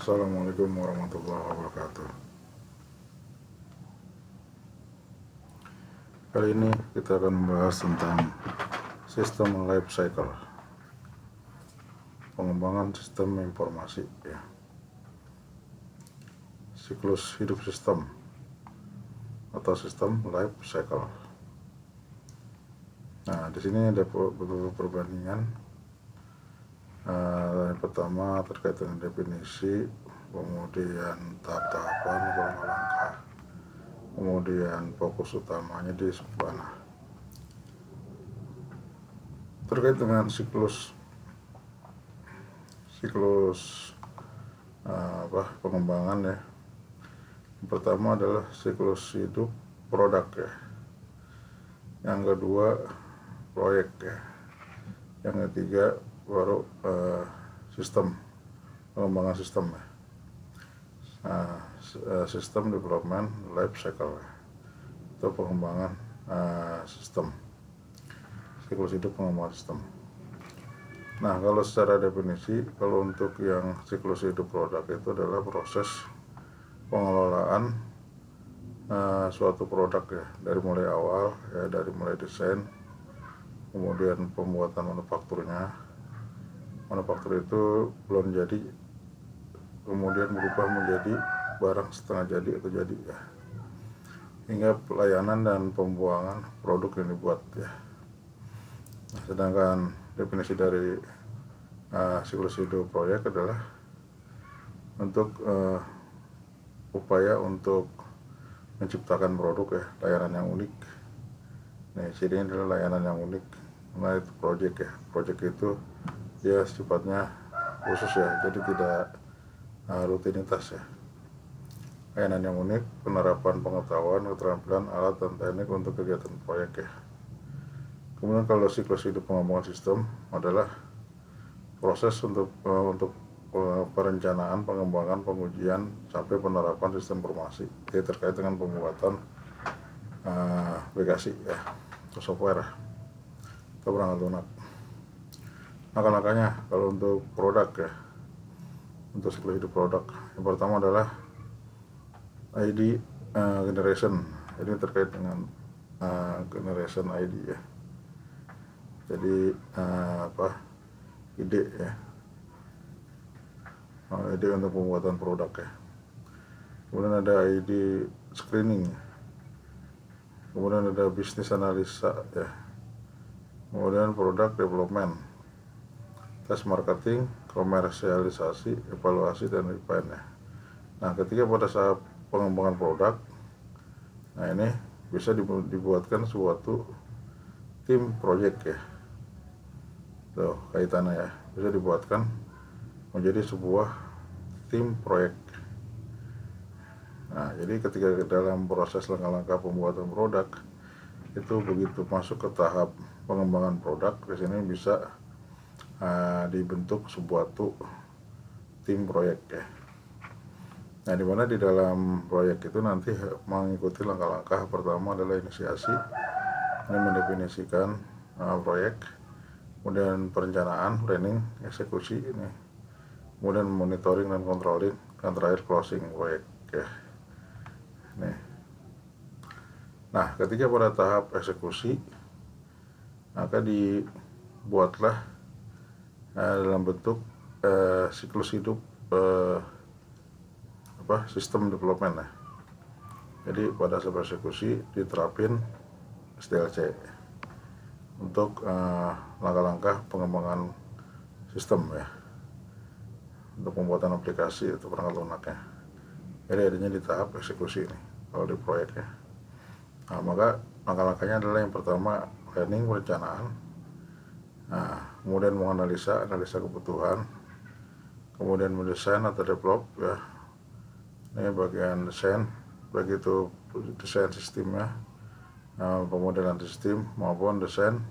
Assalamualaikum warahmatullahi wabarakatuh. Kali ini kita akan membahas tentang sistem life cycle, pengembangan sistem informasi, siklus hidup sistem atau sistem life cycle. Nah, di sini ada beberapa perbandingan. Yang pertama terkait dengan definisi, kemudian tahap-tahapan, langkah-langkah, kemudian fokus utamanya di sebelah. Terkait dengan siklus pengembangan ya. Yang pertama adalah siklus hidup produk ya. Yang kedua proyek ya. Yang ketiga baru sistem, pengembangan sistem ya. Sistem development life cycle ya. Itu pengembangan sistem, siklus hidup pengembangan sistem. Nah, kalau secara definisi, kalau untuk yang siklus hidup produk itu adalah proses pengelolaan suatu produk ya, dari mulai awal ya, dari mulai desain, kemudian pembuatan manufaktur itu belum jadi, kemudian berubah menjadi barang setengah jadi atau jadi ya, hingga pelayanan dan pembuangan produk yang dibuat ya. Nah, sedangkan definisi dari siklus hidup proyek adalah untuk upaya untuk menciptakan produk ya, layanan yang unik. Nah, cirinya adalah layanan yang unik. Nah, itu project ya. Project itu dia sifatnya khusus ya, jadi tidak rutinitas ya. Layanan yang unik, penerapan pengetahuan, keterampilan, alat dan teknik untuk kegiatan proyek ya. Kemudian kalau siklus hidup pengembangan sistem adalah proses untuk perencanaan, pengembangan, pengujian sampai penerapan sistem informasi terkait dengan pembuatan aplikasi ya, atau software atau perangkat lunak. Langkah-langkahnya kalau untuk produk ya, untuk siklus hidup produk, yang pertama adalah ID generation. Ini terkait dengan generation ID ya. Jadi ide ya, ide untuk pembuatan produk ya. Kemudian ada ID screening, kemudian ada bisnis analisa ya, kemudian product development, tes marketing, komersialisasi, evaluasi dan refine ya. Nah, ketika pada saat pengembangan produk, nah ini bisa dibuatkan suatu tim project ya. Tuh kaitannya ya, bisa dibuatkan menjadi sebuah tim proyek. Nah, jadi ketika dalam proses langkah-langkah pembuatan produk itu begitu masuk ke tahap pengembangan produk, di sini bisa dibentuk sebuah tim proyek ya. Nah, dimana di dalam proyek itu nanti mengikuti langkah-langkah. Pertama adalah inisiasi, ini mendefinisikan proyek, kemudian perencanaan, planning, eksekusi ini, kemudian monitoring dan controlling, dan terakhir closing proyek ya. Nih. Nah, ketika pada tahap eksekusi, maka dibuatlah dalam bentuk siklus hidup sistem development ya. Jadi pada saat eksekusi diterapin SDLC untuk langkah-langkah pengembangan sistem ya, untuk pembuatan aplikasi atau perangkat lunaknya. Jadi adanya di tahap eksekusi ini kalau di proyek ya. Nah, maka langkah-langkahnya adalah yang pertama planning, perencanaan, kemudian menganalisa kebutuhan, kemudian mendesain atau develop ya. Ini bagian desain, baik itu desain sistemnya, pemodelan sistem maupun desain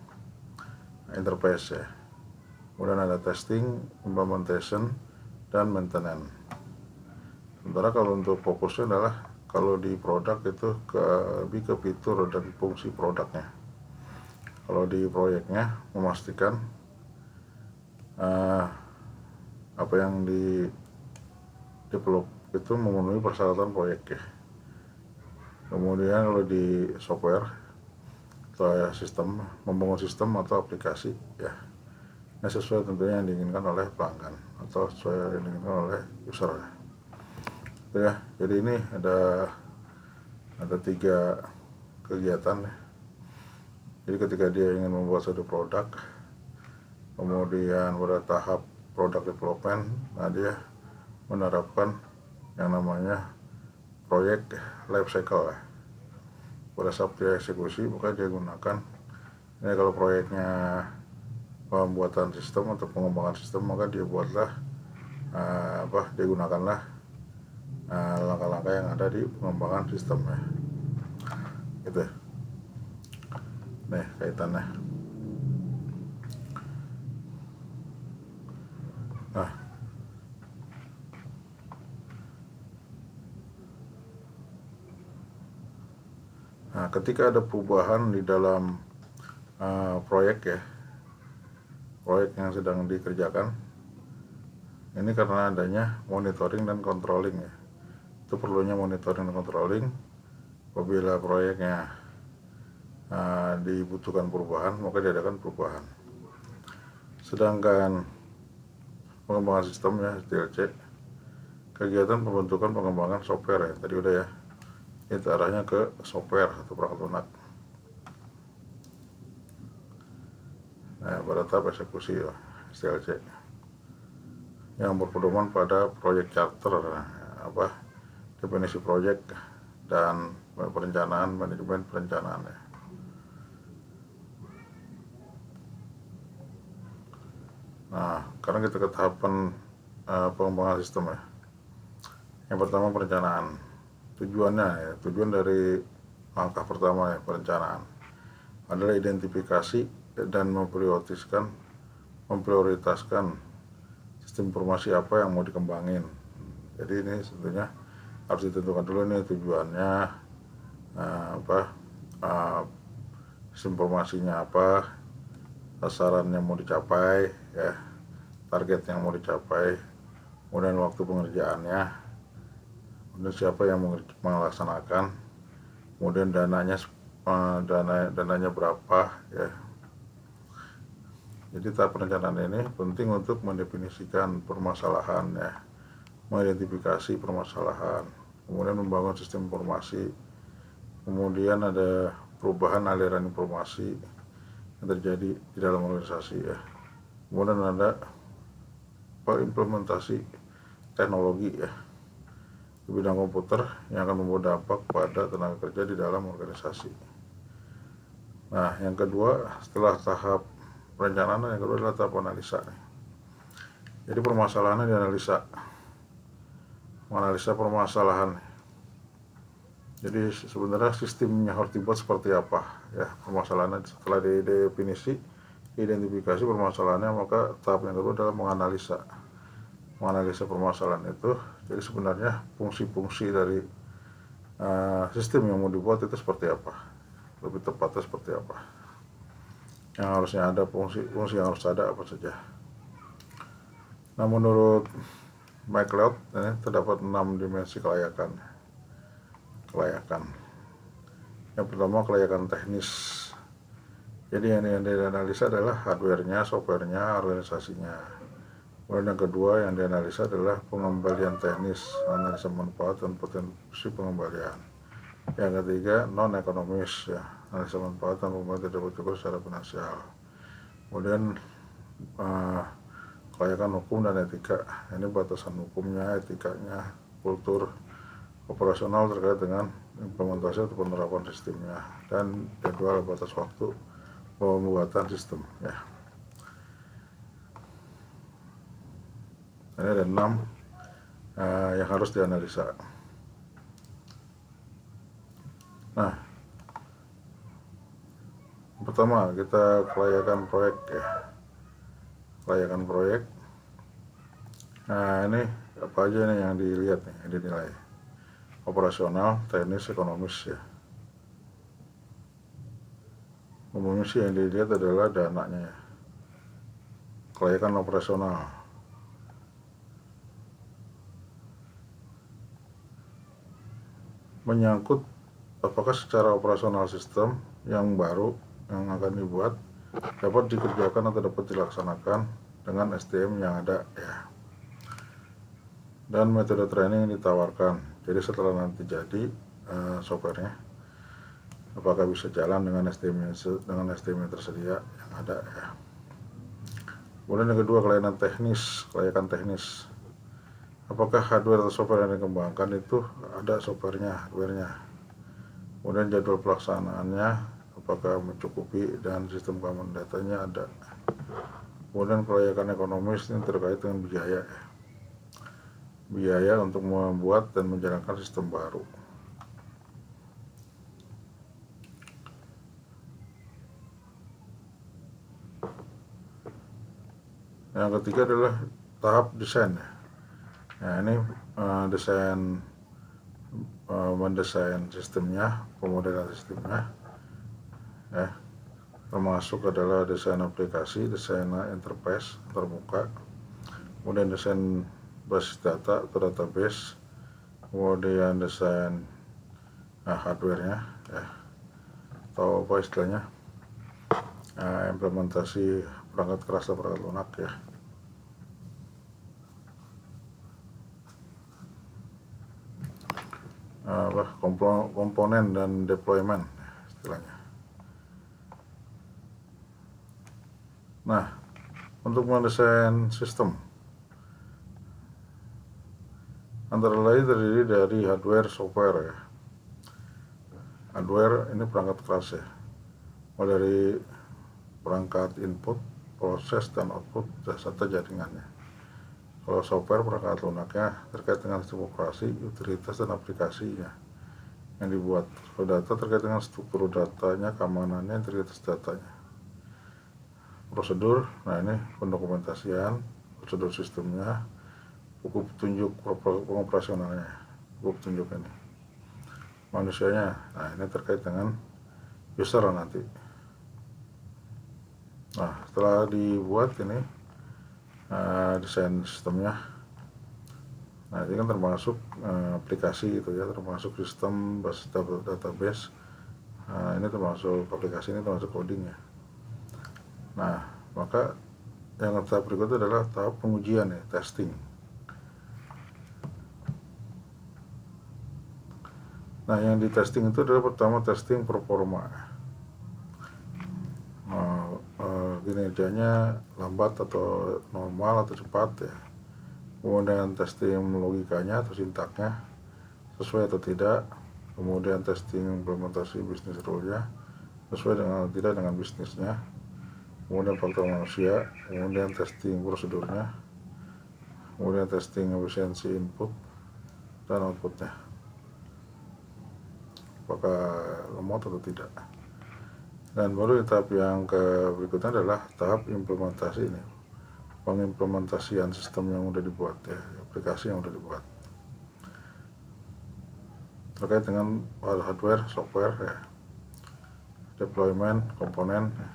interface ya. Kemudian ada testing, implementation, dan maintenance. Sementara kalau untuk fokusnya adalah kalau di produk itu lebih ke fitur dan fungsi produknya. Kalau di proyeknya memastikan apa yang develop itu memenuhi persyaratan proyek ya. Kemudian kalau di software atau ya sistem, membangun sistem atau aplikasi ya, ini sesuai tentunya yang diinginkan oleh pelanggan atau sesuai yang diinginkan oleh user ya. Jadi ini ada 3 kegiatan ya. Jadi ketika dia ingin membuat suatu produk, kemudian pada tahap product development, nah dia menerapkan yang namanya proyek life cycle ya. Pada saat dia eksekusi, maka dia gunakan ini, kalau proyeknya pembuatan sistem atau pengembangan sistem, maka dia buatlah dia gunakanlah langkah-langkah yang ada di pengembangan sistemnya gitu. Nih kaitannya. Nah, ketika ada perubahan di dalam proyek ya, proyek yang sedang dikerjakan, ini karena adanya monitoring dan controlling ya. Itu perlunya monitoring dan controlling. Apabila proyeknya dibutuhkan perubahan, maka diadakan perubahan. Sedangkan pengembangan sistem ya, SDLC, kegiatan pembentukan pengembangan software ya, tadi udah ya, itu arahnya ke software atau perangkat lunak. Nah, pada tahap eksekusi ya, SDLC yang berpedoman pada proyek charter, definisi proyek dan perencanaan, manajemen perencanaan ya. Nah, karena kita ke tahapan pengembangan sistem ya. Yang pertama perencanaan. Tujuannya ya, tujuan dari langkah pertama ya, perencanaan adalah identifikasi dan memprioritaskan sistem informasi apa yang mau dikembangin. Jadi ini sebetulnya harus ditentukan dulu nih tujuannya, sistem informasinya apa, sasaran yang mau dicapai ya, target yang mau dicapai, kemudian waktu pengerjaannya, kemudian siapa yang mau melaksanakan, kemudian dananya berapa ya. Jadi tahap perencanaan ini penting untuk mendefinisikan permasalahan ya, mengidentifikasi permasalahan, kemudian membangun sistem informasi, kemudian ada perubahan aliran informasi yang terjadi di dalam organisasi ya, kemudian ada implementasi teknologi ya di bidang komputer yang akan membawa dampak pada tenaga kerja di dalam organisasi. Nah, yang kedua setelah tahap perencanaan, yang kedua adalah tahap analisa. Jadi permasalahannya dianalisa, menganalisa permasalahan. Jadi sebenarnya sistemnya harus dibuat seperti apa ya, permasalahannya. Setelah didefinisi, identifikasi permasalahannya, maka tahap yang kedua adalah menganalisa permasalahan itu. Jadi sebenarnya fungsi-fungsi dari sistem yang mau dibuat itu seperti apa, lebih tepatnya seperti apa, yang harusnya ada, fungsi yang harus ada apa saja. Nah, menurut McLeod ini terdapat 6 dimensi kelayakan. Yang pertama kelayakan teknis. Jadi yang dianalisa adalah hardware-nya, software-nya, organisasinya. Kemudian yang kedua yang dianalisa adalah pengembalian teknis, analisa manfaat dan potensi pengembalian. Yang ketiga non ekonomis ya, analisa manfaat dan pengembalian tidak cukup secara finansial. Kemudian kelayakan hukum dan etika, ini batasan hukumnya, etikanya, kultur operasional terkait dengan implementasi atau penerapan sistemnya, dan jadwal batas waktu pembuatan sistem ya. Ini ada 6 yang harus dianalisa. Nah, pertama kita kelayakan proyek ya, kelayakan proyek. Nah, ini apa aja nih yang dilihat nih, yang dinilai: operasional, teknis, ekonomis ya. Umumnya sih yang dilihat adalah dananya ya. Kelayakan operasional, menyangkut apakah secara operasional sistem yang baru yang akan dibuat dapat dikerjakan atau dapat dilaksanakan dengan STM yang ada ya. Dan metode training yang ditawarkan. Jadi setelah nanti jadi softwarenya, apakah bisa jalan dengan STM yang tersedia yang ada ya. Kemudian yang kedua, kelayakan teknis. Apakah hardware atau software yang dikembangkan itu ada hardwarenya. Kemudian jadwal pelaksanaannya apakah mencukupi dan sistem keamanan datanya ada. Kemudian kelayakan ekonomis ini terkait dengan biaya ya. Biaya untuk membuat dan menjalankan sistem baru. Yang ketiga adalah tahap desain. Nah ini mendesain sistemnya, pemodelan sistemnya ya, termasuk adalah desain aplikasi, desain interface terbuka, kemudian desain basis data atau database, kemudian desain hardwarenya ya, atau apa istilahnya, implementasi perangkat keras dan perangkat lunak ya. Komponen dan deployment istilahnya. Nah, untuk mendesain sistem antara lain terdiri dari hardware, software ya. Hardware ini perangkat keras ya, mulai dari perangkat input, proses dan output serta jaringannya. Kalau software, perangkat lunaknya terkait dengan sistem operasi, utilitas dan aplikasinya yang dibuat. Kalau data terkait dengan struktur datanya, keamanannya, integritas datanya. Prosedur, nah ini pendokumentasian, prosedur sistemnya, buku petunjuk pengoperasionalnya, buku petunjuk ini. Manusianya, nah ini terkait dengan user nanti. Nah setelah dibuat ini desain sistemnya, nah ini kan termasuk aplikasi gitu ya, termasuk sistem basis database. Nah ini termasuk aplikasi, ini termasuk coding ya. Nah maka yang tahap berikutnya adalah tahap pengujian ya, testing. Nah yang di testing itu adalah pertama testing performa, kinerjanya lambat atau normal atau cepat ya. Kemudian testing logikanya atau sintaknya sesuai atau tidak. Kemudian testing implementasi bisnis rule-nya sesuai dengan atau tidak dengan bisnisnya. Kemudian faktor manusia. Kemudian testing prosedurnya. Kemudian testing efisiensi input dan outputnya, apakah lemot atau tidak. Dan baru tahap yang berikutnya adalah tahap implementasi ini, pengimplementasian sistem yang sudah dibuat ya, aplikasi yang sudah dibuat terkait dengan hardware, software ya, deployment, komponen ya.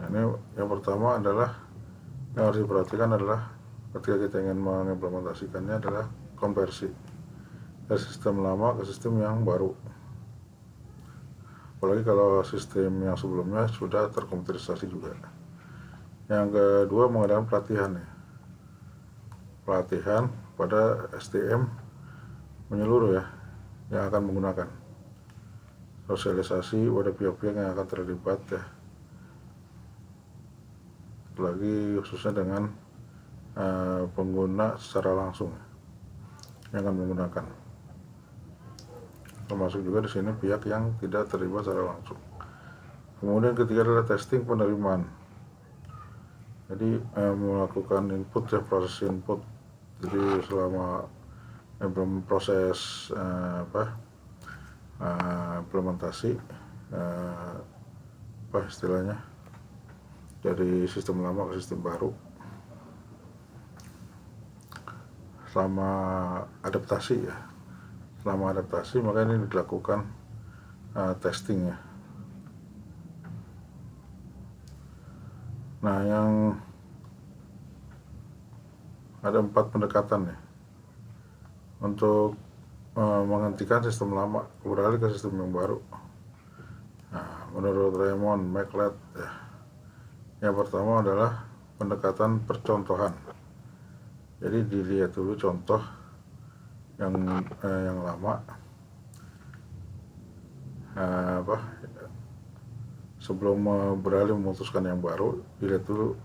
Ini yang pertama adalah yang harus diperhatikan adalah ketika kita ingin mengimplementasikannya adalah konversi dari sistem lama ke sistem yang baru. Apalagi kalau sistem yang sebelumnya sudah terkomputerisasi juga. Yang kedua mengadakan pelatihan ya. Pelatihan pada STM menyeluruh ya, yang akan menggunakan. Sosialisasi pada pihak-pihak yang akan terlibat ya. Lagi khususnya dengan pengguna secara langsung yang akan menggunakan. Termasuk juga di sini pihak yang tidak terlibat secara langsung. Kemudian ketiga adalah testing penerimaan. Jadi melakukan input ya, proses input. Jadi selama proses implementasi istilahnya dari sistem lama ke sistem baru, selama adaptasi ya, maka ini dilakukan testing ya. Nah yang ada 4 pendekatan ya untuk menghentikan sistem lama, beralih ke sistem yang baru. Nah, menurut Raymond McLeod ya, yang pertama adalah pendekatan percontohan. Jadi dilihat dulu contoh yang lama, sebelum beralih memutuskan yang baru, dilihat dulu.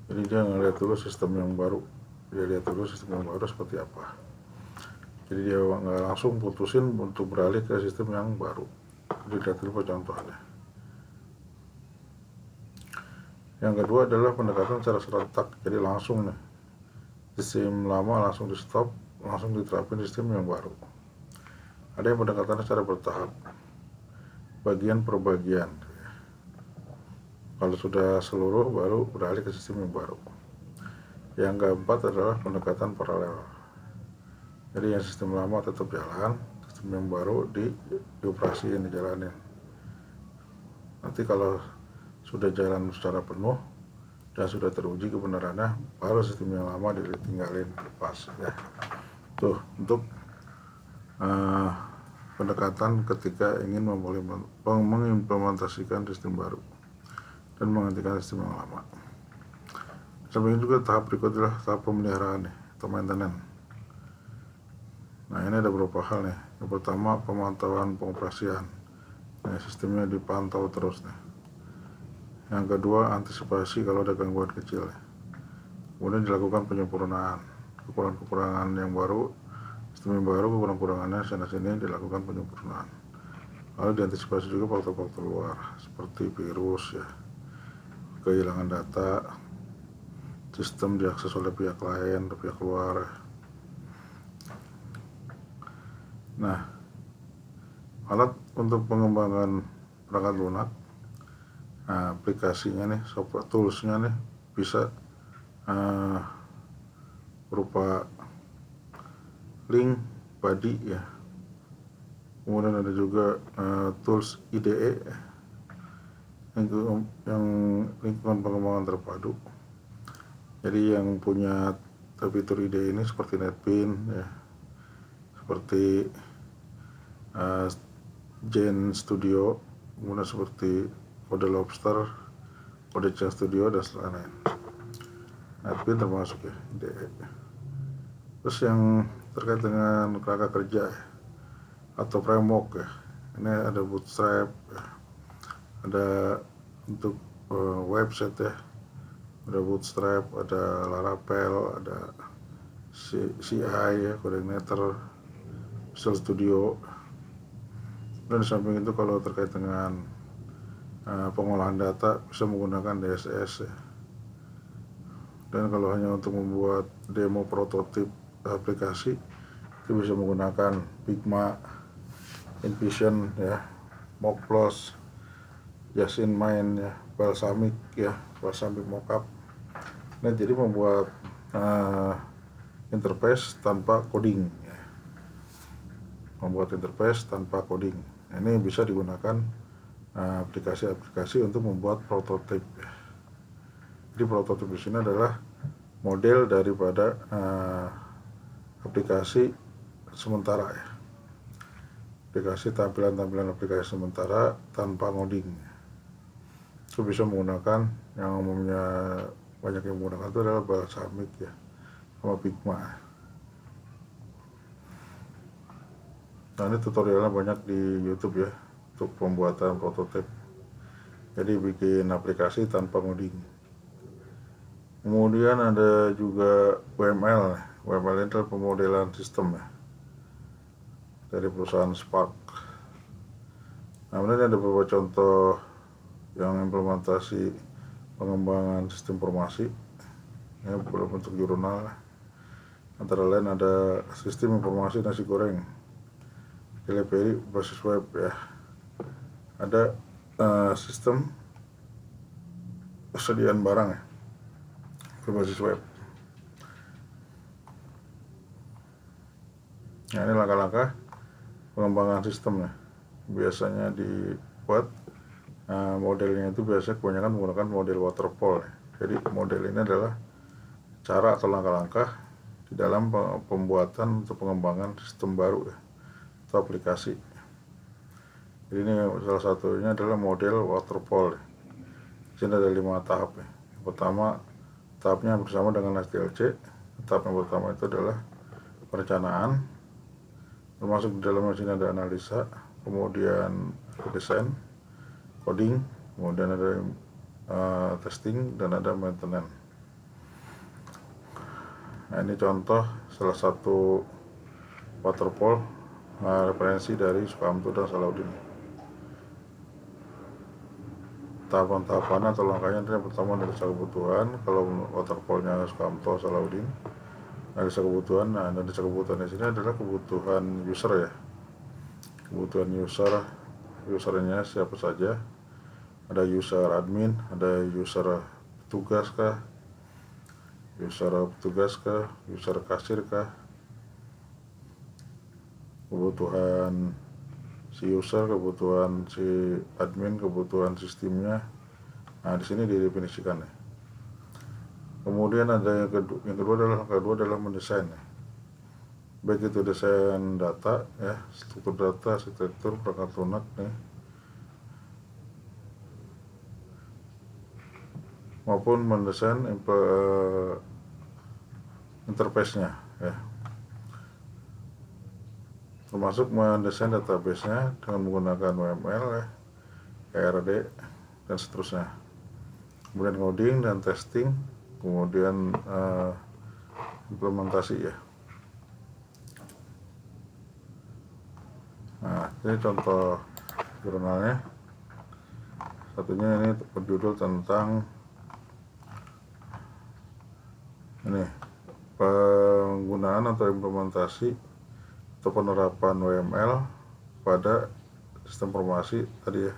Jadi dia ngeliat dulu sistem yang baru, dia lihat dulu sistem yang baru seperti apa. Jadi dia nggak langsung putusin untuk beralih ke sistem yang baru, dilihat dulu contohnya. Yang kedua adalah pendekatan secara serentak, jadi langsung nih sistem lama langsung di stop, langsung diterapin sistem yang baru. Ada yang pendekatan secara bertahap, bagian per bagian. Kalau sudah seluruh baru beralih ke sistem yang baru. Yang keempat adalah pendekatan paralel. Jadi yang sistem lama tetap jalan, sistem yang baru dioperasiin, dijalanin. Nanti kalau sudah jalan secara penuh dan sudah teruji kebenarannya, baru sistem yang lama ditinggalin, lepas ya. Tuh untuk pendekatan ketika ingin mengimplementasikan sistem baru dan menghentikan sistem yang lama. Sampai juga tahap berikutnya adalah tahap pemeliharaan nih, atau maintenance. Nah, ini ada beberapa hal nih. Yang pertama, pemantauan pengoperasian. Nah, sistemnya dipantau terus nih. Yang kedua, antisipasi kalau ada gangguan kecil nih. Kemudian dilakukan penyempurnaan. Kekurangan-kekurangan yang baru, sistem yang baru, kekurangan-kekurangannya sana-sini dilakukan penyempurnaan. Lalu diantisipasi juga faktor-faktor luar seperti virus ya, kehilangan data, sistem diakses oleh pihak lain atau pihak luar. Nah, alat untuk pengembangan perangkat lunak, nah, aplikasinya nih, software toolsnya nih bisa berupa link, body ya. Kemudian ada juga tools IDE yang lingkungan pengembangan terpadu. Jadi yang punya fitur IDE ini seperti NetBeans ya, seperti Gen Studio, kemudian seperti Kode Lobster, Kode Chain Studio dan lain-lain. NetBeans termasuk ya IDE. Terus yang terkait dengan kerangka kerja ya, atau framework ya, ini ada Bootstrap ya, ada untuk website ya, ada Bootstrap, ada Laravel, ada CI ya, Coordinator, Visual Studio. Dan di samping itu kalau terkait dengan pengolahan data bisa menggunakan DSS ya. Dan kalau hanya untuk membuat demo prototip aplikasi itu bisa menggunakan Figma, InVision ya, Mockplus, Jasmine ya, Balsamiq ya, Balsamiq Mockup. Nah, jadi membuat interface tanpa coding ya. Membuat interface tanpa coding. Nah, ini bisa digunakan aplikasi-aplikasi untuk membuat prototip ya. Jadi prototip di sini adalah model daripada aplikasi sementara ya. Aplikasi tampilan aplikasi sementara tanpa ngoding. Itu bisa menggunakan yang umumnya banyak yang menggunakan itu adalah Balsamiq ya, sama Figma. Nah, ini tutorialnya banyak di YouTube ya untuk pembuatan prototip. Jadi bikin aplikasi tanpa ngoding. Kemudian ada juga WML. WML ini adalah pemodelan sistem ya, dari perusahaan Spark. Nah, ini ada beberapa contoh yang implementasi pengembangan sistem informasi ya, berbentuk jurnal. Antara lain ada sistem informasi nasi goreng, delivery basis web ya. Ada sistem persediaan barang ya, berbasis web. Nah, ini langkah-langkah pengembangan sistemnya. Biasanya dibuat modelnya itu biasanya kebanyakan menggunakan model waterfall ya. Jadi model ini adalah cara atau langkah-langkah di dalam pembuatan atau pengembangan sistem baru ya, atau aplikasi. Jadi ini salah satunya adalah model waterfall. Di sini ada 5 tahap ya. Yang pertama, tahapnya bersama dengan SDLC. Tahap yang pertama itu adalah perencanaan, termasuk di dalamnya sini ada analisa, kemudian desain, coding, kemudian ada testing, dan ada maintenance. Nah, ini contoh salah satu waterfall referensi dari Sukamto dan Salahuddin. Tahapan-tahapannya atau langkahnya yang pertama analisa kebutuhan. Kalau waterfallnya Sukamto Salahuddin, analisa kebutuhan. Nah, analisa kebutuhan di sini adalah kebutuhan user ya. Kebutuhan usernya siapa saja. Ada user admin, ada user petugas kah, user kasir kah, kebutuhan si user, kebutuhan si admin, kebutuhan sistemnya. Nah, di sini didefinisikan ya. Kemudian ada yang kedua adalah mendesain ya. Baik itu desain data ya, struktur data, arsitektur, perangkat lunak nih, maupun mendesain interface-nya ya, termasuk mendesain database-nya dengan menggunakan WML ya, ERD, dan seterusnya. Kemudian coding dan testing, kemudian implementasi ya. Nah, ini contoh jurnalnya. Satunya ini berjudul tentang ini penggunaan atau implementasi atau penerapan WML pada sistem informasi tadi ya,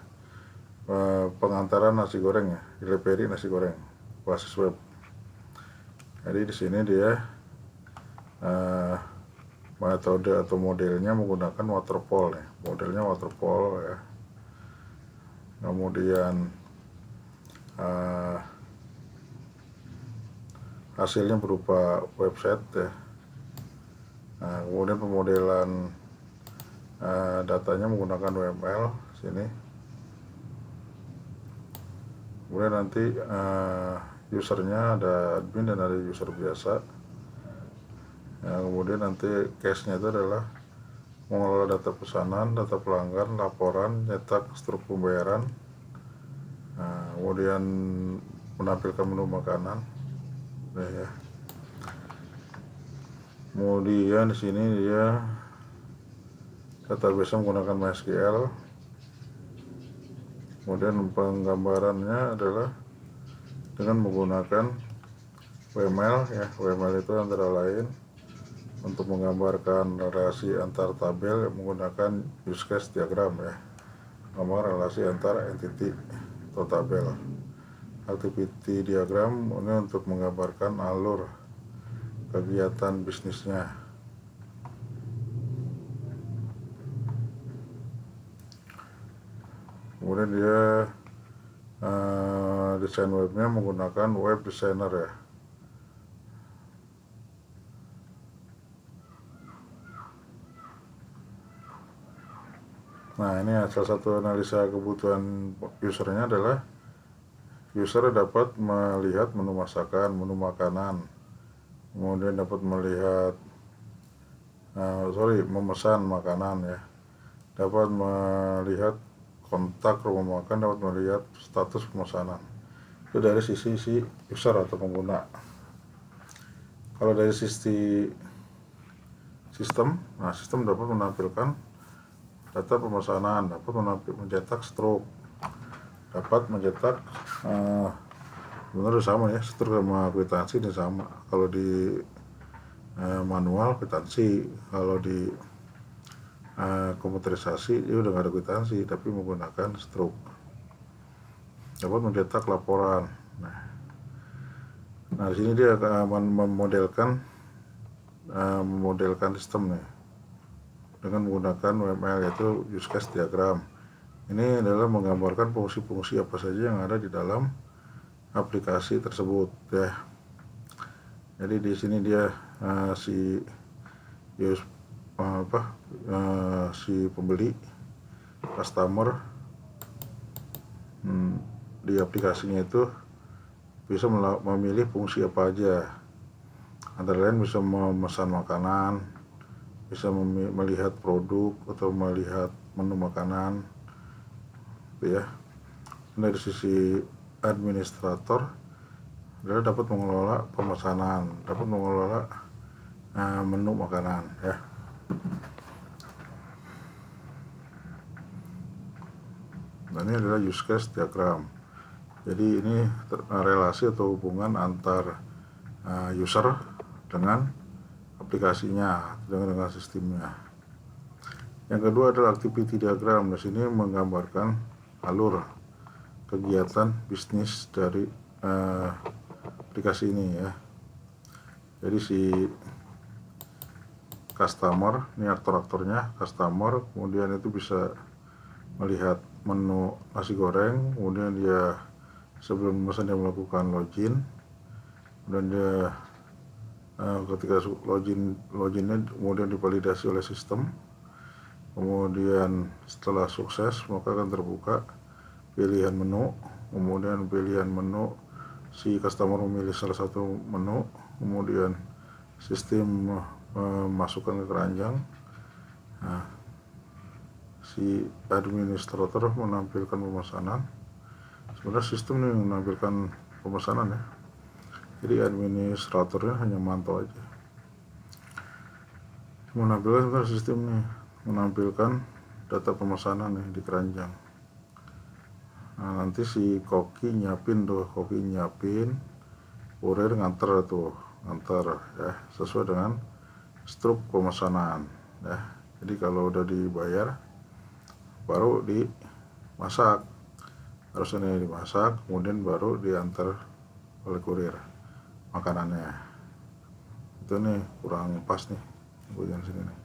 pengantaran nasi goreng ya, delivery nasi goreng basis web. Jadi di sini dia metode atau modelnya menggunakan waterfall ya, modelnya waterfall ya. Kemudian hasilnya berupa website ya. Nah, kemudian pemodelan datanya menggunakan WML sini. Kemudian nanti usernya ada admin dan ada user biasa. Ya, kemudian nanti case-nya itu adalah mengelola data pesanan, data pelanggan, laporan, nyetak struk pembayaran, kemudian menampilkan menu makanan. Nah, ya. Kemudian di sini dia database menggunakan MySQL. Kemudian penggambarannya adalah dengan menggunakan WML ya. WML itu antara lain untuk menggambarkan relasi antar tabel menggunakan use case diagram ya, gambar relasi antar entity atau tabel. Activity diagram ini untuk menggambarkan alur kegiatan bisnisnya. Kemudian dia desain webnya menggunakan web designer ya. Nah, ini salah satu analisa kebutuhan usernya adalah user dapat melihat menu masakan, menu makanan, kemudian dapat melihat memesan makanan ya, dapat melihat kontak rumah makan, dapat melihat status pemesanan. Itu dari sisi si user atau pengguna. Kalau dari sisi sistem, nah sistem dapat menampilkan data pemesanan, dapat mencetak struk, dapat mencetak benar sama ya, struk sama kwitansi ini sama. Kalau di manual kwitansi, kalau di komputerisasi dia udah nggak ada kwitansi tapi menggunakan struk. Dapat mencetak laporan. Nah di sini dia memodelkan sistem nih dengan menggunakan WML yaitu use case diagram. Ini adalah menggambarkan fungsi-fungsi apa saja yang ada di dalam aplikasi tersebut ya. Jadi di sini dia si si pembeli customer di aplikasinya itu bisa memilih fungsi apa aja, antara lain bisa memesan makanan, bisa melihat produk atau melihat menu makanan gitu ya. Dari sisi administrator adalah dapat mengelola pemesanan, dapat mengelola menu makanan ya. Dan ini adalah use case diagram. Jadi ini relasi atau hubungan antar user dengan aplikasinya, dengan sistemnya. Yang kedua adalah activity diagram. Di sini menggambarkan alur kegiatan bisnis dari aplikasi ini ya. Jadi si customer, ini aktor-aktornya, customer, kemudian itu bisa melihat menu nasi goreng, kemudian dia sebelum memesan dia melakukan login, dan dia ketika loginnya kemudian divalidasi oleh sistem, kemudian setelah sukses maka akan terbuka pilihan menu, kemudian pilihan menu si customer memilih salah satu menu, kemudian sistem memasukkan ke keranjang. Si administrator menampilkan pemesanan. Sebenarnya sistem ini menampilkan pemesanan ya. Jadi administratornya hanya mantau aja. Menampilkan sebenarnya sistem nih, menampilkan data pemesanan nih di keranjang. Nah, nanti si koki nyiapin, kurir nganter ya, sesuai dengan struk pemesanan ya. Jadi kalau udah dibayar baru dimasak, harusnya dimasak, kemudian baru diantar oleh kurir makanannya. Itu nih kurang pas nih bagian sini nih.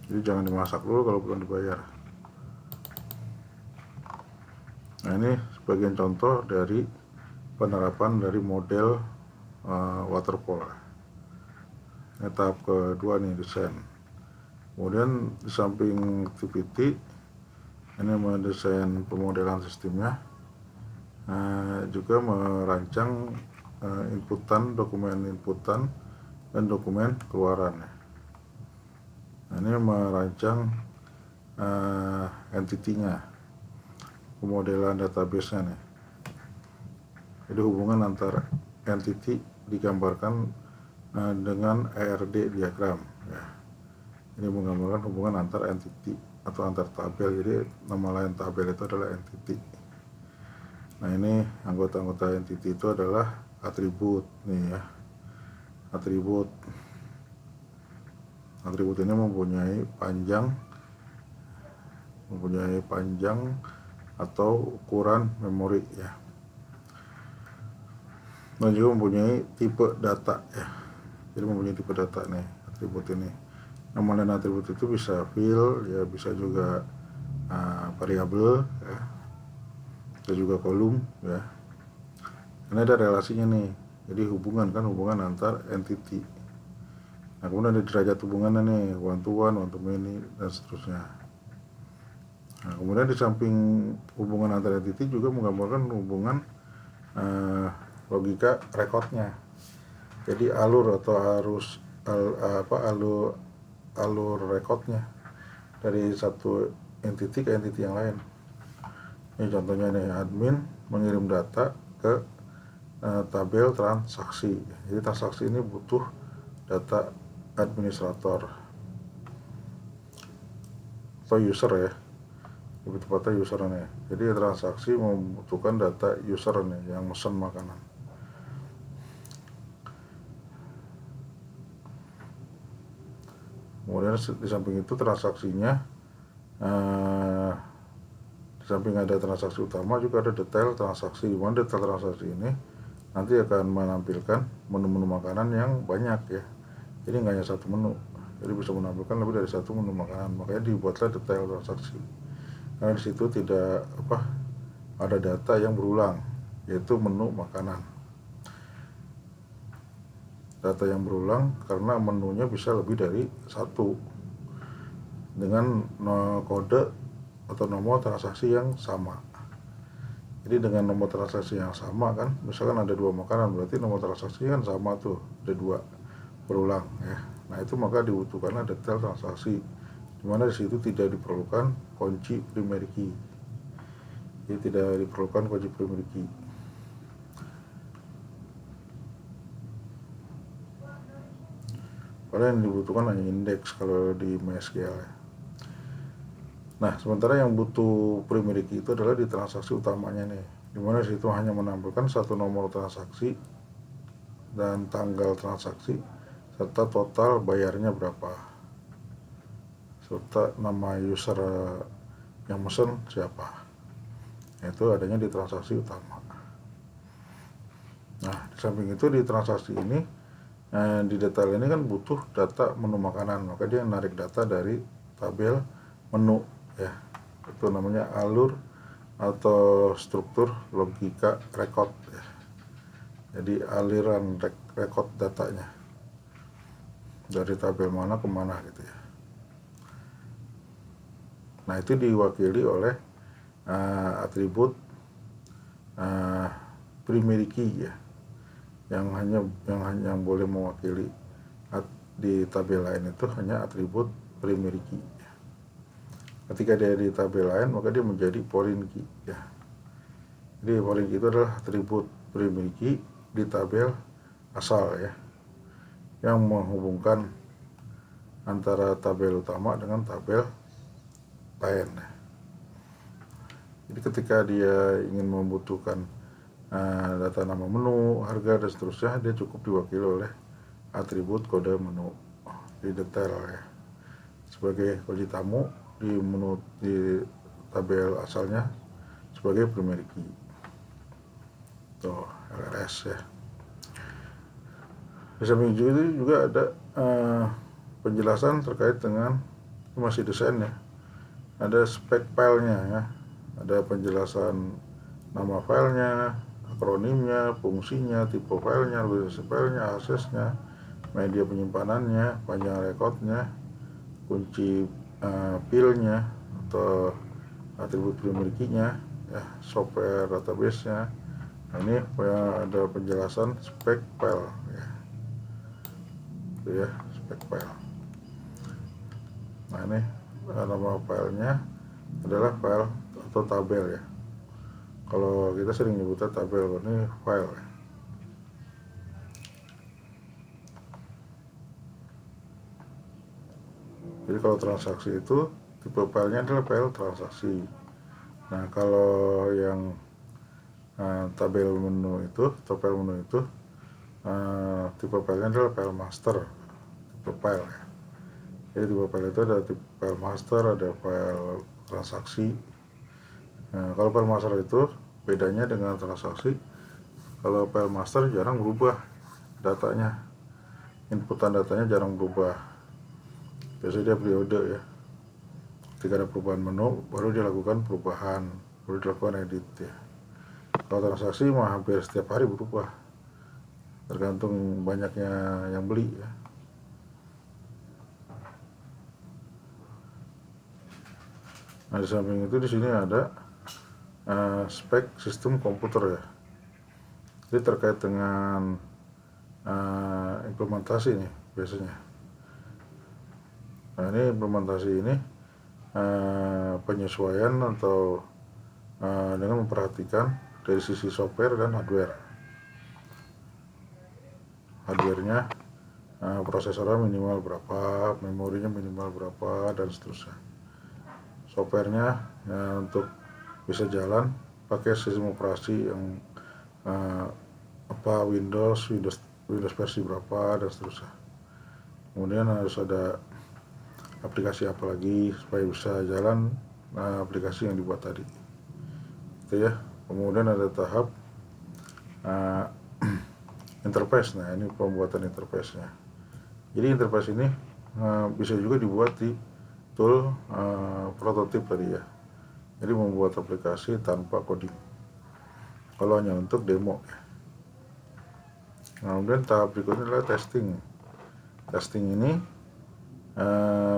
Jadi jangan dimasak dulu kalau belum dibayar. Nah, ini sebagian contoh dari penerapan dari model waterfall. Ini tahap kedua nih, desain. Kemudian di samping activity, ini mendesain pemodelan sistemnya, juga merancang dokumen inputan dan dokumen keluaran. Nah, ini merancang entity-nya, pemodelan database-nya nih. Jadi hubungan antara entity digambarkan dengan ERD diagram ya. Ini menggambarkan hubungan antar entity atau antar tabel. Jadi nama lain tabel itu adalah entity. Nah, ini anggota-anggota entity itu adalah atribut nih ya. Atribut ini mempunyai panjang atau ukuran memori ya. Dan juga mempunyai tipe data ya. Jadi mempunyai tipe data nih atribut ini. Nama lain atribut itu bisa field ya, bisa juga variabel ya, bisa juga kolom ya. Ini ada relasinya nih. Jadi hubungan antar entity. Nah, kemudian ada derajat hubungannya nih, one to many dan seterusnya. Nah, kemudian di samping hubungan antar entity juga menggambarkan hubungan logika rekodnya. Jadi alur rekodnya dari satu entity ke entity yang lain. Ini contohnya nih, admin mengirim data ke tabel transaksi. Jadi transaksi ini butuh data administrator atau user ya, lebih tepatnya user nih. Jadi transaksi membutuhkan data user nih yang mesen makanan. Kemudian di samping itu transaksinya, di samping ada transaksi utama juga ada detail transaksi. Di mana detail transaksi ini nanti akan menampilkan menu-menu makanan yang banyak ya. Jadi nggak hanya satu menu, jadi bisa menampilkan lebih dari satu menu makanan. Makanya dibuatlah detail transaksi. Karena di situ ada data yang berulang, yaitu menu makanan. Data yang berulang karena menunya bisa lebih dari satu dengan kode atau nomor transaksi yang sama. Jadi dengan nomor transaksi yang sama kan, misalkan ada 2 makanan, berarti nomor transaksi kan sama tuh, ada 2 berulang ya. Nah itu maka dibutuhkan detail transaksi, dimana di situ tidak diperlukan kunci primary key. Jadi tidak diperlukan kunci primary key. Padahal yang dibutuhkan hanya indeks kalau di MySQL ya. Nah, sementara yang butuh primary key itu adalah di transaksi utamanya nih, dimana situ hanya menampilkan satu nomor transaksi dan tanggal transaksi serta total bayarnya berapa, serta nama user yang mesen siapa. Itu adanya di transaksi utama. Nah, di samping itu di transaksi ini di detail ini kan butuh data menu makanan, maka dia narik data dari tabel menu ya. Itu namanya alur atau struktur logika record ya. Jadi aliran record datanya dari tabel mana ke mana gitu ya. Nah itu diwakili oleh atribut primary key ya, yang boleh mewakili di tabel lain itu hanya atribut primary key. Ketika dia di tabel lain maka dia menjadi foreign key ya. Jadi foreign key itu adalah atribut primary key di tabel asal ya, yang menghubungkan antara tabel utama dengan tabel lain. Jadi ketika dia ingin membutuhkan data nama menu, harga dan seterusnya, dia cukup diwakili oleh atribut kode menu di detail ya, sebagai kunci tamu di menu di tabel asalnya sebagai primary key. Tuh LRS ya. Di samping itu juga ada penjelasan terkait dengan masih desain ya. Ada spek filenya ya. Ada penjelasan nama filenya, akronimnya, fungsinya, tipe filenya, organisasi filenya, aksesnya, media penyimpanannya, panjang rekodnya, kunci filenya atau atribut primary key-nya, ya, software database-nya. Nah, ini ada penjelasan spek file ya. Itu ya, spek file. Nah, ini nama filenya adalah file atau tabel ya. Kalau kita sering nyebutnya tabel, ini file ya. Jadi kalau transaksi itu tipe filenya adalah file transaksi. Nah kalau yang tabel menu itu atau file menu itu tipe filenya adalah file master, tipe file ya. Jadi tipe file itu ada tipe file master, ada file transaksi. Nah, kalau file master itu bedanya dengan transaksi, kalau file master jarang berubah datanya, inputan datanya jarang berubah. Biasanya dia periode ya. Ketika ada perubahan menu, baru dilakukan perubahan, baru dilakukan edit ya. Kalau transaksi mah hampir setiap hari berubah, tergantung banyaknya yang beli ya. Nah di samping itu di sini ada spek sistem komputer ya. Jadi terkait dengan implementasi nih biasanya. Nah ini implementasi ini penyesuaian atau dengan memperhatikan dari sisi software dan hardware. Hardwarenya prosesornya minimal berapa, memorinya minimal berapa dan seterusnya. Softwarenya untuk bisa jalan pakai sistem operasi yang Windows versi berapa dan seterusnya. Kemudian harus ada aplikasi apa lagi supaya bisa jalan aplikasi yang dibuat tadi. Itu ya. Kemudian ada tahap interface. Nah ini pembuatan interface-nya. Jadi interface ini bisa juga dibuat di tool prototip tadi ya. Jadi membuat aplikasi tanpa coding. kalau hanya untuk demo. Nah, kemudian tahap berikutnya adalah testing. Testing ini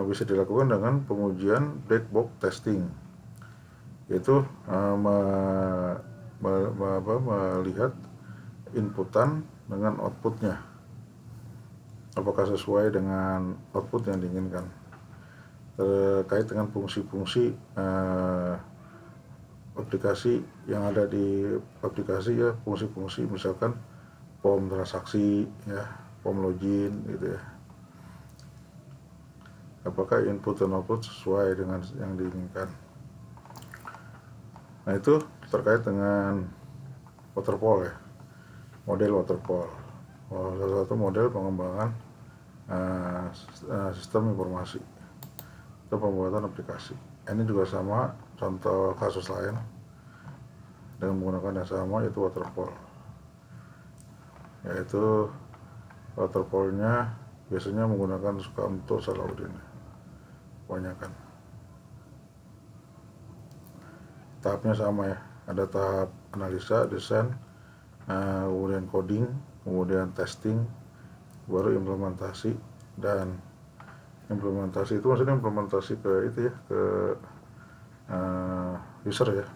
bisa dilakukan dengan pengujian black box testing, yaitu melihat inputan dengan outputnya apakah sesuai dengan output yang diinginkan, terkait dengan fungsi-fungsi aplikasi yang ada di aplikasi ya, fungsi-fungsi misalkan form transaksi ya, form login gitu ya, apakah input dan output sesuai dengan yang diinginkan. Nah, itu terkait dengan waterfall ya, model waterfall, salah satu model pengembangan sistem informasi atau pembuatan aplikasi. Ini juga sama, contoh kasus lain dengan menggunakan yang sama, yaitu waterfall. Yaitu waterfallnya biasanya menggunakan Scrum-Tool Salahuddin, kebanyakan. Tahapnya sama ya, ada tahap analisa, desain, kemudian coding, kemudian testing, baru implementasi. Dan implementasi itu maksudnya implementasi ke itu ya, ke user ya,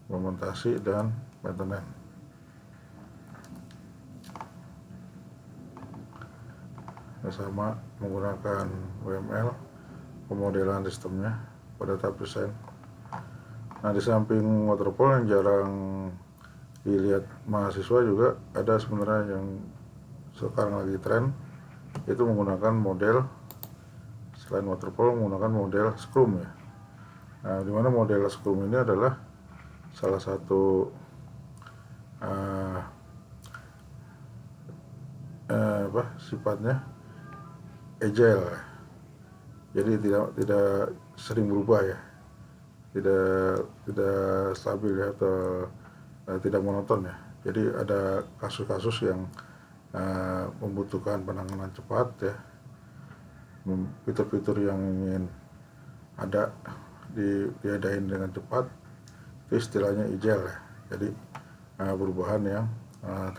implementasi dan maintenance. Sama menggunakan WML, pemodelan sistemnya pada tahap desain. Nah, di samping waterfall yang jarang dilihat mahasiswa juga ada sebenarnya yang sekarang lagi tren, itu menggunakan model, selain waterfall menggunakan model Scrum ya. Nah, dimana model Scrum ini adalah salah satu sifatnya agile, jadi tidak sering berubah ya, tidak stabil ya, atau tidak monoton ya. Jadi ada kasus-kasus yang membutuhkan penanganan cepat ya, fitur-fitur yang ingin ada diadain dengan cepat, itu istilahnya agile ya. Jadi perubahan yang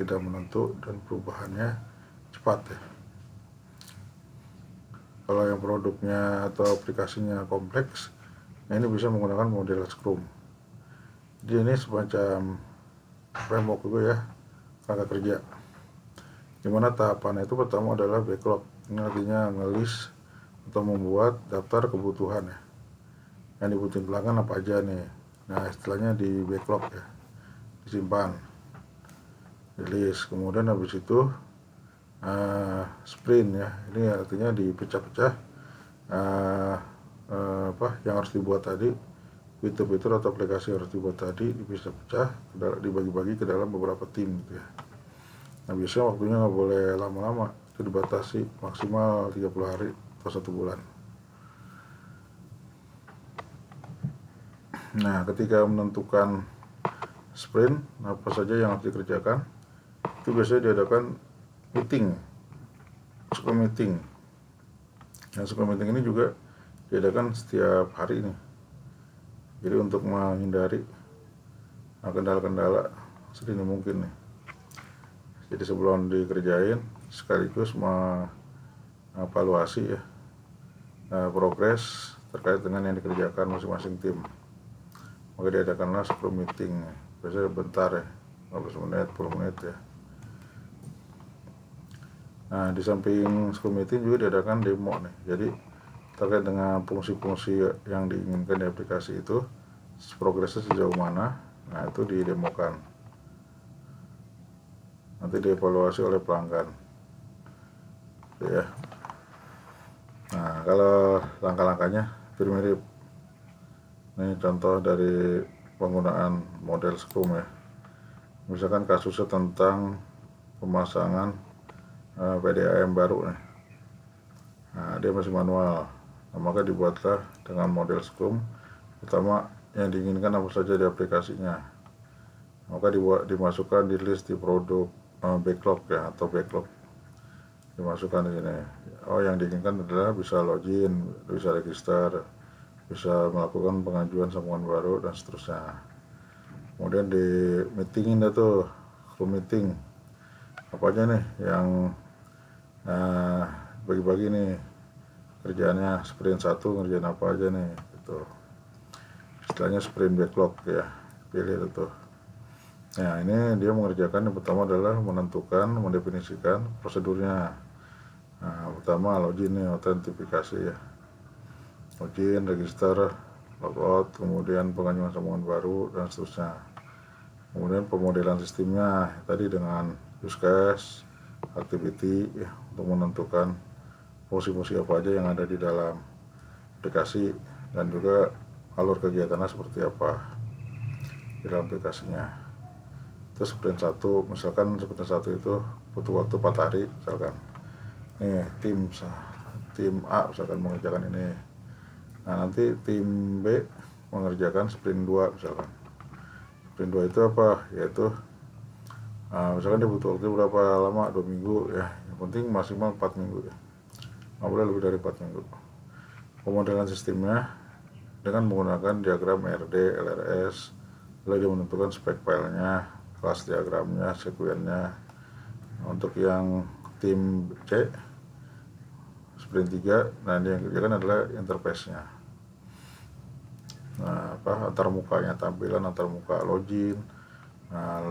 tidak menentu dan perubahannya cepat ya. Kalau yang produknya atau aplikasinya kompleks, nah ini bisa menggunakan model Scrum. Jadi ini semacam framework juga ya, kerangka kerja. Dimana tahapannya itu pertama adalah backlog. Ini artinya ngelis atau membuat daftar kebutuhan ya, yang dibutuhin pelanggan apa aja nih. Nah, istilahnya di backlog ya, disimpan, di list. Kemudian habis itu sprint ya, ini artinya dipecah-pecah yang harus dibuat tadi, fitur-fitur atau aplikasi yang harus dibuat tadi bisa pecah, dibagi-bagi ke dalam beberapa tim gitu ya. Nah, biasanya waktunya nggak boleh lama-lama, itu dibatasi maksimal 30 hari atau 1 bulan. Nah, ketika menentukan sprint apa saja yang harus dikerjakan, itu biasanya diadakan meeting, Scrum meeting. Nah, Scrum meeting ini juga diadakan setiap hari nih. Jadi untuk menghindari kendala-kendala sedini mungkin nih. Jadi sebelum dikerjain sekaligus mengevaluasi ya progres terkait dengan yang dikerjakan masing-masing tim. Maka diadakanlah Scrum meeting, biasanya bentar ya, 15 menit, 10 menit ya. Nah, di samping Scrum meeting juga diadakan demo nih. Jadi terkait dengan fungsi-fungsi yang diinginkan di aplikasi itu, progresnya sejauh mana, nah itu didemokan. Nanti dievaluasi oleh pelanggan. Ya. Nah, kalau langkah-langkahnya mirip. Ini contoh dari penggunaan model Scrum ya. Misalkan kasusnya tentang pemasangan PDAM baru nih. Nah, dia masih manual. Nah, maka dibuatlah dengan model Scrum. Pertama yang diinginkan apa saja di aplikasinya. Maka dimasukkan di list di produk backlog ya, atau backlog. Dimasukkan di sini. Oh, yang diinginkan adalah bisa login, bisa register, bisa melakukan pengajuan sambungan baru dan seterusnya. Kemudian di meetingin dah tuh, crew meeting apa aja nih yang bagi-bagi nih kerjaannya. Sprint 1 ngerjain apa aja nih gitu, istilahnya sprint backlog ya, pilih itu. Nah ini dia mengerjakan, yang pertama adalah menentukan, mendefinisikan prosedurnya. Nah pertama login nih, autentifikasi ya, login, register, logout, kemudian pengajuan sambungan baru dan seterusnya. Kemudian pemodelan sistemnya tadi dengan use case, activity ya, untuk menentukan fungsi-fungsi apa aja yang ada di dalam aplikasi dan juga alur kegiatannya seperti apa di dalam aplikasinya. Terus sprint 1, misalkan sprint 1 itu butuh waktu 4 hari misalkan. Nih tim A misalkan mengerjakan ini. Nah nanti tim B mengerjakan sprint 2 misalkan. Sprint 2 itu apa? Yaitu misalkan dia butuh waktu berapa lama, 2 minggu ya, yang penting maksimal 4 minggu ya, nggak boleh lebih dari 4 minggu. Pemodelan sistemnya dengan menggunakan diagram RD, LRS, lalu dia menentukan spek filenya, kelas diagramnya, sekuennya. Untuk yang tim C sprint 3, nah ini yang kerjakan adalah interface-nya. Nah antar mukanya, tampilan antar muka, login,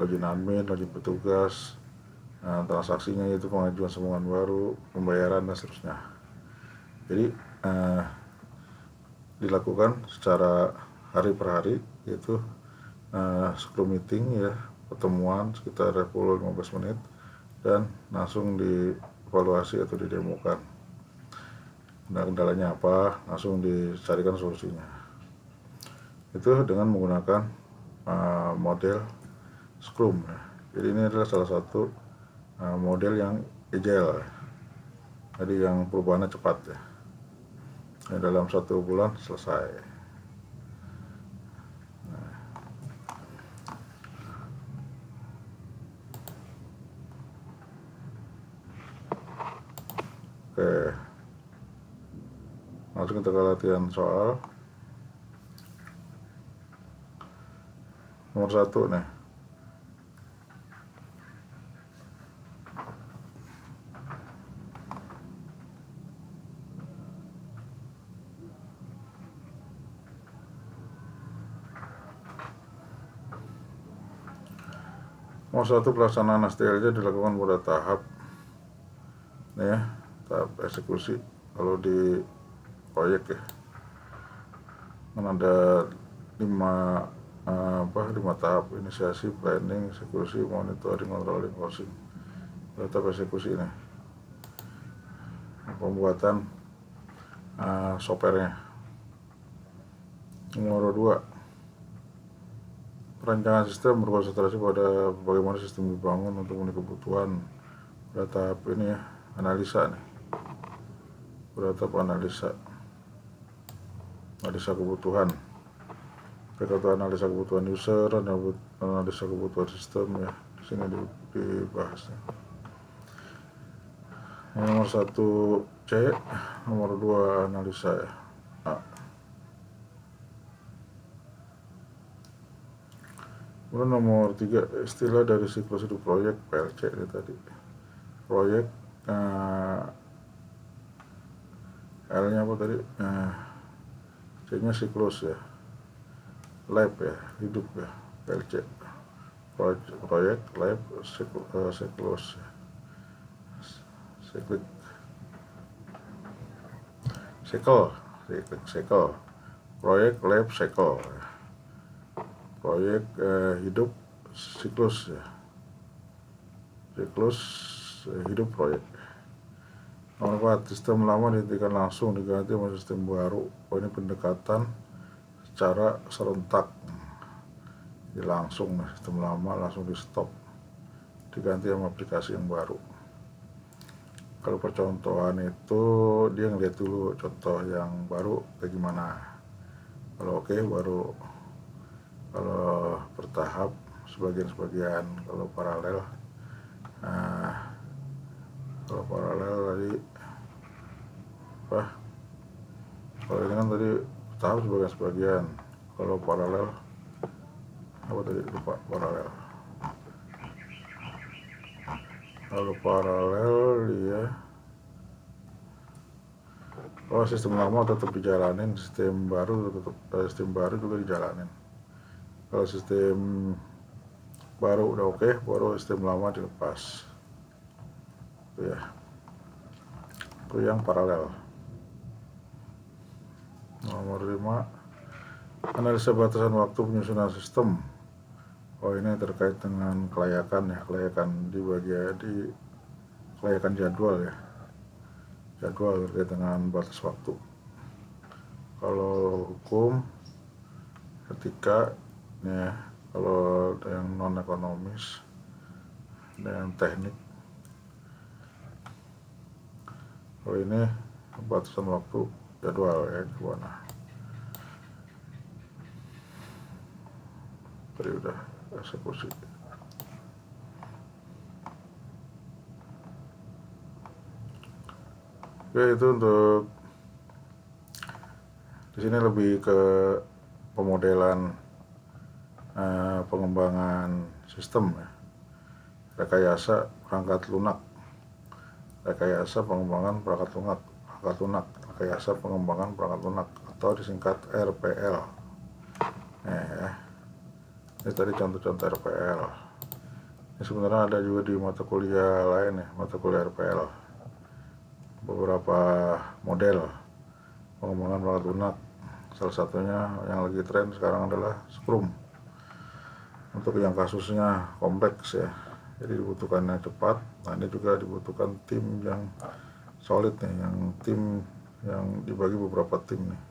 login admin, login petugas, transaksinya itu pengajuan sambungan baru, pembayaran dan seterusnya. Jadi dilakukan secara hari per hari, yaitu scrum meeting ya, pertemuan sekitar 10-15 menit dan langsung dievaluasi atau didemokan. Nah kendalanya apa, langsung dicarikan solusinya. Itu dengan menggunakan model Scrum ya. Jadi ini adalah salah satu model yang agile, jadi yang perubahannya cepat ya, dalam 1 bulan selesai. Oke, langsung kita ke latihan soal nomor 1 nih. Nomor 1, pelaksanaan STL-nya dilakukan pada tahap nih ya, tahap eksekusi. Kalau di proyek ya, kan ada 5 tahap: inisiasi, planning, eksekusi, monitoring, controlling, closing. Tahap eksekusi ini pembuatan softwarenya. Nomor 2, perancangan sistem berkonsentrasi pada bagaimana sistem dibangun untuk memenuhi kebutuhan. Pada tahap ini ya, analisa nih, pada tahap analisa kebutuhan. Atau analisa kebutuhan user, analisa kebutuhan sistem ya, di sini dibahas. Nomor 1 C, nomor 2 analisa ya. Kemudian nomor 3, istilah dari siklus hidup proyek, PLC ini tadi. Proyek L-nya apa tadi? C-nya siklus ya. Life ya, hidup ya, PLC. Proyek, life, siklus ya. Cycle. Proyek, life, cycle. Proyek hidup, siklus ya. Siklus hidup proyek. Nomor 4, sistem lama dihentikan langsung diganti sama sistem baru. Ini pendekatan secara serentak. Jadi langsung sistem lama langsung di stop, diganti sama aplikasi yang baru. Kalau percontohan itu dia ngeliat dulu contoh yang baru kayak gimana. Kalau oke baru, kalau bertahap sebagian-sebagian. Kalau paralel tadi kalau ini kan tadi bertahap sebagian-sebagian. Kalau paralel apa tadi, lupa. Paralel. Lalu paralel dia, sistem lama tetap dijalanin, sistem baru juga dijalanin. Kalau sistem baru udah oke, baru sistem lama dilepas. Itu ya. Itu yang paralel. Nomor 5, analisa batasan waktu penyusunan sistem. Ini terkait dengan kelayakan ya, kelayakan di kelayakan jadwal ya. Jadwal terkait dengan batas waktu. Kalau hukum, etika ya, kalau yang non ekonomis dan teknik. Kalau ini batasan waktu jadwal ya, gimana? Tadi udah eksekusi. Oke, itu untuk di sini lebih ke pemodelan pengembangan sistem ya. Rekayasa perangkat lunak. Rekayasa pengembangan perangkat lunak. Rekayasa pengembangan perangkat lunak atau disingkat RPL. Ya. Ini tadi contoh-contoh RPL. Ini sebenarnya ada juga di mata kuliah lain ya, mata kuliah RPL. Beberapa model pengembangan perangkat lunak. Salah satunya yang lagi tren sekarang adalah Scrum. Untuk yang kasusnya kompleks ya, jadi dibutuhkannya cepat. Nah, ini juga dibutuhkan tim yang solid nih, yang tim yang dibagi beberapa tim nih.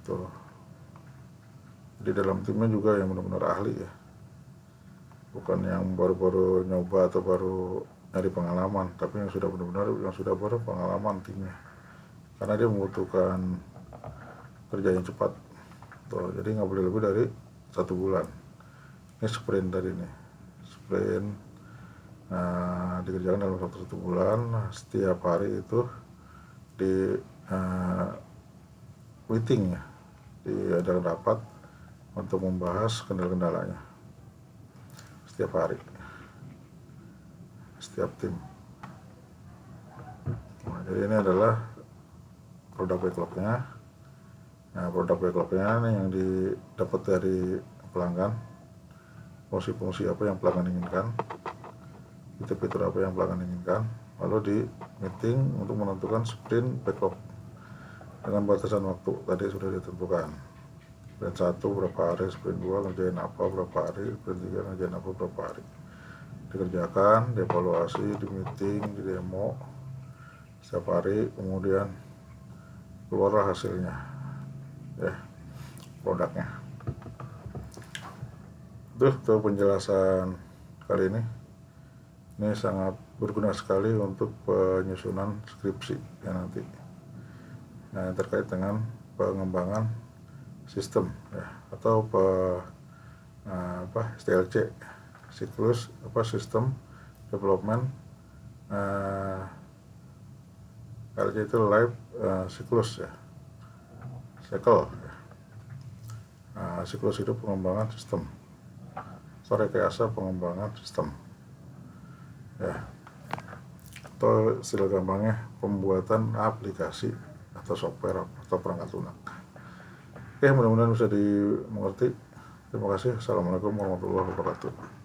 Tuh. Di dalam timnya juga yang benar-benar ahli ya, bukan yang baru-baru nyoba atau baru nyari pengalaman, tapi yang sudah benar-benar berpengalaman timnya, karena dia membutuhkan kerja yang cepat. Tuh, jadi nggak boleh lebih dari 1 bulan. Ini sprint tadi nih, sprint dikerjakan dalam waktu 1 bulan. Setiap hari itu di meeting ya, diadakan rapat untuk membahas kendala-kendalanya setiap hari, setiap tim. Nah, jadi ini adalah produk backlognya. Nah, produk backlognya nih yang didapat dari pelanggan, fungsi-fungsi apa yang pelanggan inginkan, fitur-fitur apa yang pelanggan inginkan, lalu di meeting untuk menentukan sprint backlog dengan batasan waktu tadi sudah ditentukan. Sprint 1 berapa hari, sprint 2 ngerjain apa berapa hari, sprint 3 ngerjain apa berapa hari. Dikerjakan, dievaluasi, di meeting, di demo setiap hari, kemudian keluarlah hasilnya ya, produknya. Itu penjelasan kali ini. Ini sangat berguna sekali untuk penyusunan skripsi ya nanti. Nah, terkait dengan pengembangan sistem ya, atau SDLC, siklus System Development, LC itu life siklus ya, cycle ya. Siklus hidup pengembangan sistem, rekayasa pengembangan sistem ya, atau istilah gampangnya pembuatan aplikasi atau software atau perangkat lunak. Oke, mudah-mudahan bisa dimengerti. Terima kasih. Assalamualaikum warahmatullahi wabarakatuh.